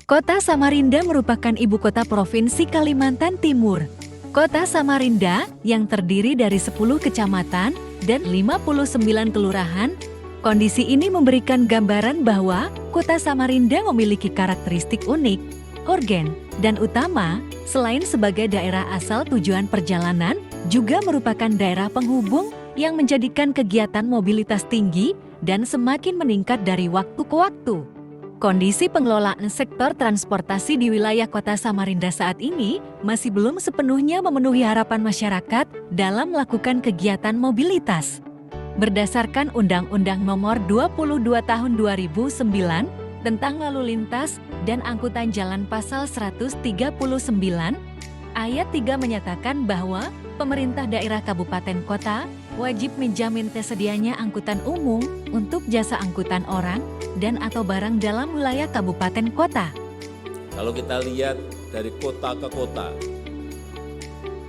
Kota Samarinda merupakan ibu kota Provinsi Kalimantan Timur. Kota Samarinda yang terdiri dari 10 kecamatan dan 59 kelurahan. Kondisi ini memberikan gambaran bahwa Kota Samarinda memiliki karakteristik unik, homogen, dan utama. Selain sebagai daerah asal tujuan perjalanan, juga merupakan daerah penghubung yang menjadikan kegiatan mobilitas tinggi dan semakin meningkat dari waktu ke waktu. Kondisi pengelolaan sektor transportasi di wilayah Kota Samarinda saat ini masih belum sepenuhnya memenuhi harapan masyarakat dalam melakukan kegiatan mobilitas. Berdasarkan Undang-Undang Nomor 22 Tahun 2009 tentang Lalu Lintas dan Angkutan Jalan Pasal 139, Ayat 3 menyatakan bahwa pemerintah daerah kabupaten kota wajib menjamin tersedianya angkutan umum untuk jasa angkutan orang dan atau barang dalam wilayah kabupaten kota. Kalau kita lihat dari kota ke kota,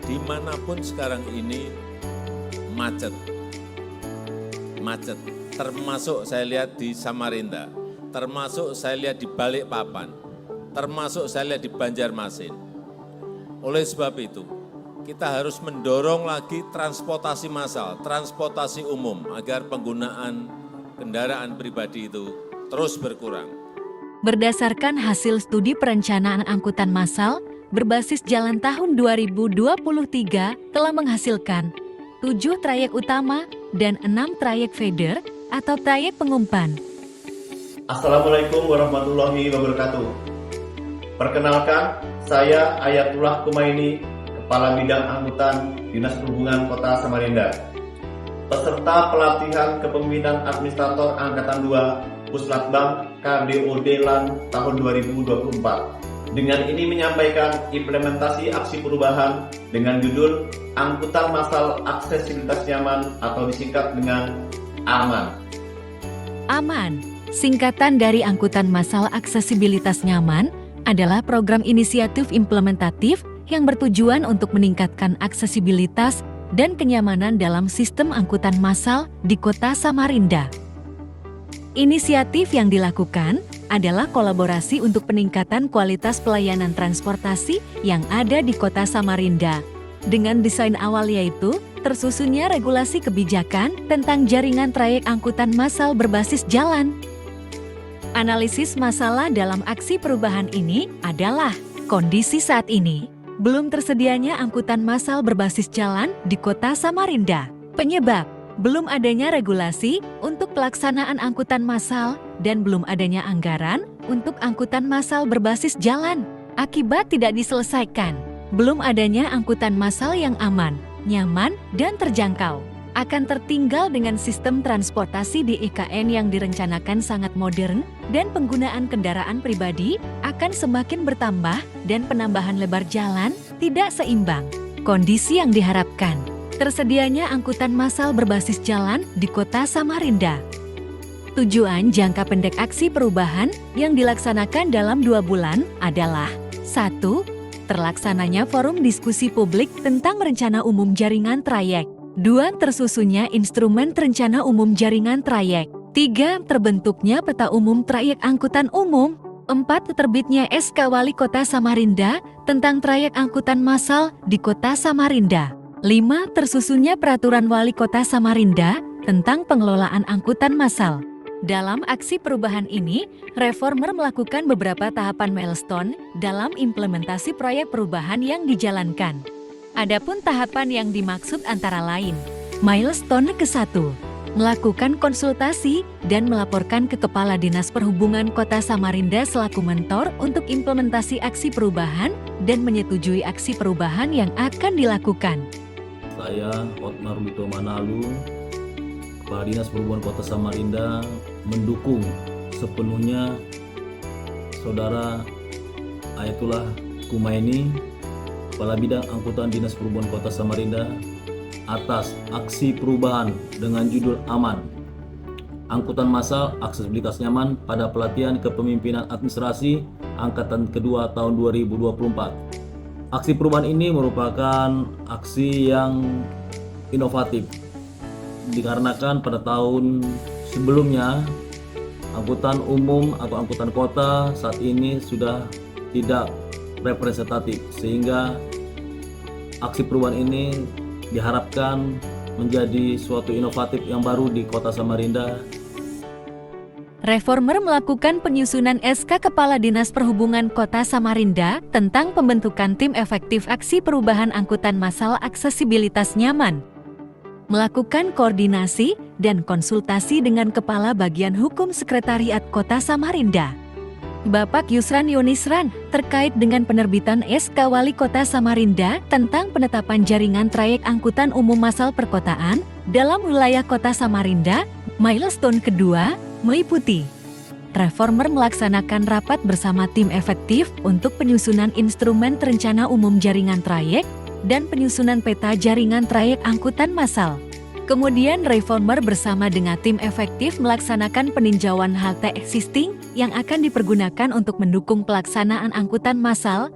dimanapun sekarang ini macet, termasuk saya lihat di Samarinda, termasuk saya lihat di Balikpapan, termasuk saya lihat di Banjarmasin. Oleh sebab itu, kita harus mendorong lagi transportasi massal, transportasi umum agar penggunaan kendaraan pribadi itu terus berkurang. Berdasarkan hasil studi perencanaan angkutan massal berbasis jalan tahun 2023 telah menghasilkan 7 trayek utama dan 6 trayek feeder atau trayek pengumpan. Assalamualaikum warahmatullahi wabarakatuh. Perkenalkan, saya Ayatullah Kumaini, Kepala Bidang Angkutan Dinas Perhubungan Kota Samarinda. Peserta pelatihan kepemimpinan administrator Angkatan 2 Puslatbang KDOD LAN tahun 2024. Dengan ini menyampaikan implementasi aksi perubahan dengan judul Angkutan Massal Aksesibilitas Nyaman atau disingkat dengan AMAN. AMAN, singkatan dari Angkutan Massal Aksesibilitas Nyaman, adalah program inisiatif implementatif yang bertujuan untuk meningkatkan aksesibilitas dan kenyamanan dalam sistem angkutan massal di Kota Samarinda. Inisiatif yang dilakukan adalah kolaborasi untuk peningkatan kualitas pelayanan transportasi yang ada di Kota Samarinda. Dengan desain awal yaitu tersusunnya regulasi kebijakan tentang jaringan trayek angkutan massal berbasis jalan. Analisis masalah dalam aksi perubahan ini adalah kondisi saat ini. Belum tersedianya angkutan massal berbasis jalan di Kota Samarinda. Penyebab, belum adanya regulasi untuk pelaksanaan angkutan massal dan belum adanya anggaran untuk angkutan massal berbasis jalan. Akibat tidak diselesaikan, belum adanya angkutan massal yang aman, nyaman, dan terjangkau. Akan tertinggal dengan sistem transportasi di IKN yang direncanakan sangat modern dan penggunaan kendaraan pribadi akan semakin bertambah dan penambahan lebar jalan tidak seimbang. Kondisi yang diharapkan, tersedianya angkutan massal berbasis jalan di Kota Samarinda. Tujuan jangka pendek aksi perubahan yang dilaksanakan dalam 2 bulan adalah 1. Terlaksananya forum diskusi publik tentang rencana umum jaringan trayek. 2. Tersusunnya instrumen rencana umum jaringan trayek. 3. Terbentuknya peta umum trayek angkutan umum. 4. Terbitnya SK Wali Kota Samarinda tentang trayek angkutan massal di Kota Samarinda. 5. Tersusunnya peraturan Wali Kota Samarinda tentang pengelolaan angkutan massal. Dalam aksi perubahan ini, reformer melakukan beberapa tahapan milestone dalam implementasi proyek perubahan yang dijalankan. Adapun tahapan yang dimaksud antara lain, milestone ke-1, melakukan konsultasi dan melaporkan ke Kepala Dinas Perhubungan Kota Samarinda selaku mentor untuk implementasi aksi perubahan dan menyetujui aksi perubahan yang akan dilakukan. Saya Hotmar Wito Manalu, Kepala Dinas Perhubungan Kota Samarinda, mendukung sepenuhnya Saudara Ayatullah Kumaini, Kepala Bidang Angkutan Dinas Perhubungan Kota Samarinda, atas aksi perubahan dengan judul AMAN, Angkutan Massal Aksesibilitas Nyaman pada pelatihan kepemimpinan administrasi Angkatan Kedua tahun 2024. Aksi perubahan ini merupakan aksi yang inovatif, dikarenakan pada tahun sebelumnya angkutan umum atau angkutan kota saat ini sudah tidak representatif, sehingga aksi perubahan ini diharapkan menjadi suatu inovatif yang baru di Kota Samarinda. Reformer melakukan penyusunan SK Kepala Dinas Perhubungan Kota Samarinda tentang pembentukan tim efektif aksi perubahan angkutan massal aksesibilitas nyaman. Melakukan koordinasi dan konsultasi dengan Kepala Bagian Hukum Sekretariat Kota Samarinda, Bapak Yusran Yunisran, terkait dengan penerbitan SK Wali Kota Samarinda tentang penetapan jaringan trayek angkutan umum massal perkotaan dalam wilayah Kota Samarinda. Milestone kedua meliputi Reformer melaksanakan rapat bersama tim efektif untuk penyusunan instrumen rencana umum jaringan trayek dan penyusunan peta jaringan trayek angkutan massal. Kemudian Reformer bersama dengan tim efektif melaksanakan peninjauan halte existing yang akan dipergunakan untuk mendukung pelaksanaan angkutan massal,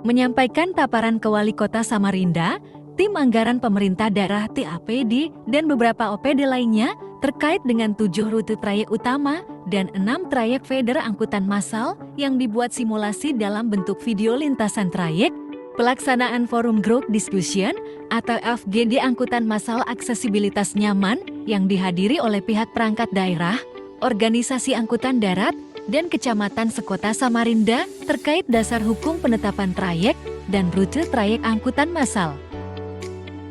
menyampaikan paparan ke Wali Kota Samarinda, tim anggaran pemerintah daerah TAPD, dan beberapa OPD lainnya terkait dengan 7 rute trayek utama dan 6 trayek feeder angkutan massal yang dibuat simulasi dalam bentuk video lintasan trayek, pelaksanaan forum group discussion atau FGD angkutan massal aksesibilitas nyaman yang dihadiri oleh pihak perangkat daerah, organisasi angkutan darat, dan kecamatan sekota Samarinda terkait dasar hukum penetapan trayek dan rute trayek angkutan massal.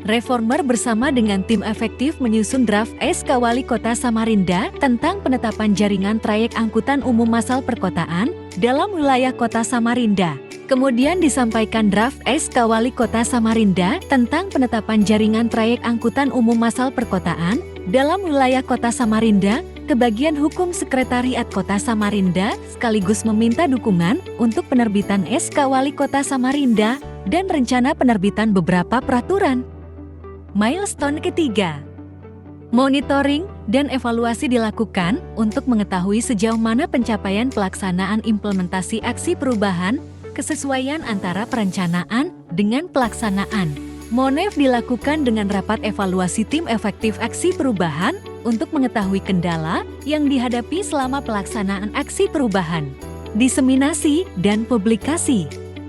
Reformer bersama dengan tim efektif menyusun draft SK Wali Kota Samarinda tentang penetapan jaringan trayek angkutan umum massal perkotaan dalam wilayah Kota Samarinda. Kemudian disampaikan draft SK Wali Kota Samarinda tentang penetapan jaringan trayek angkutan umum massal perkotaan dalam wilayah Kota Samarinda ke Bagian Hukum Sekretariat Kota Samarinda, sekaligus meminta dukungan untuk penerbitan SK Wali Kota Samarinda dan rencana penerbitan beberapa peraturan. Milestone ketiga, monitoring dan evaluasi dilakukan untuk mengetahui sejauh mana pencapaian pelaksanaan implementasi aksi perubahan, kesesuaian antara perencanaan dengan pelaksanaan. Monef dilakukan dengan rapat evaluasi tim efektif aksi perubahan untuk mengetahui kendala yang dihadapi selama pelaksanaan aksi perubahan. Diseminasi dan publikasi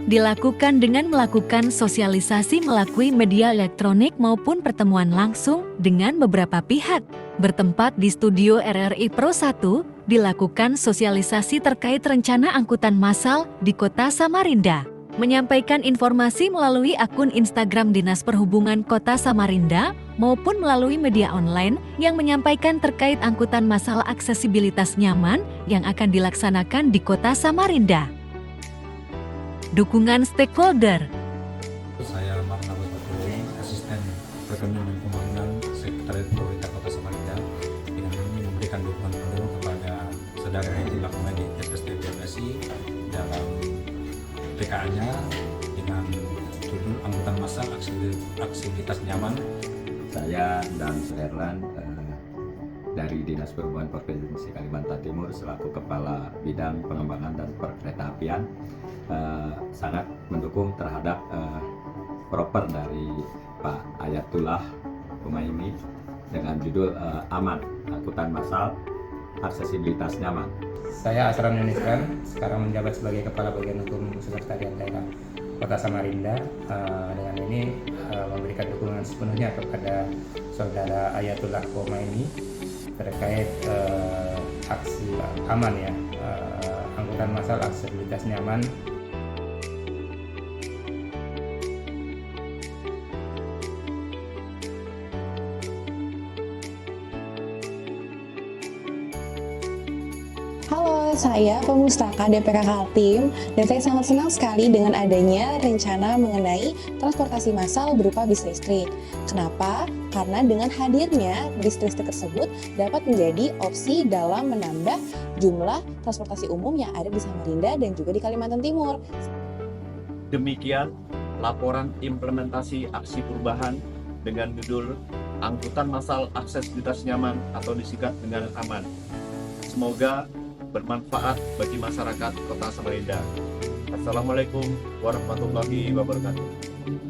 dilakukan dengan melakukan sosialisasi melalui media elektronik maupun pertemuan langsung dengan beberapa pihak. Bertempat di studio RRI Pro 1, dilakukan sosialisasi terkait rencana angkutan massal di Kota Samarinda. Menyampaikan informasi melalui akun Instagram Dinas Perhubungan Kota Samarinda maupun melalui media online yang menyampaikan terkait angkutan massal aksesibilitas nyaman yang akan dilaksanakan di Kota Samarinda. Dukungan stakeholder. Saya Marnabas Baturi, Asisten Perekonomian dan Pembangunan Sekretariat Pemerintah Kota Samarinda, dengan ini memberikan dukungan penuh kepada saudara yang dilakukan di TPSTBMSI dalam PKA-nya dengan tujuan angkutan massal aksesibilitas nyaman. Saya dan Suherlan dari Dinas Perhubungan Provinsi Kalimantan Timur selaku Kepala Bidang Pengembangan dan Perkeretaapian sangat mendukung terhadap proper dari Pak Ayatullah Kumaini dengan judul Aman Angkutan Massal Aksesibilitas Nyaman. Saya Asran Yunisran, sekarang menjabat sebagai Kepala Bagian Hukum Sekretariat Daerah Kota Samarinda. Dengan ini memberikan dukungan sepenuhnya kepada Saudara Ayatullah Kumaini terkait aksi aman ya, angkutan massal aksesibilitas nyaman. Halo, saya Pemustaka DPK Kaltim dan saya sangat senang sekali dengan adanya rencana mengenai transportasi massal berupa bis listrik. Kenapa? Karena dengan hadirnya bis listrik tersebut dapat menjadi opsi dalam menambah jumlah transportasi umum yang ada di Samarinda dan juga di Kalimantan Timur. Demikian laporan implementasi aksi perubahan dengan judul Angkutan Massal Aksesibilitas Nyaman atau disingkat dengan AMAN. Semoga bermanfaat bagi masyarakat Kota Samarinda. Assalamualaikum warahmatullahi wabarakatuh.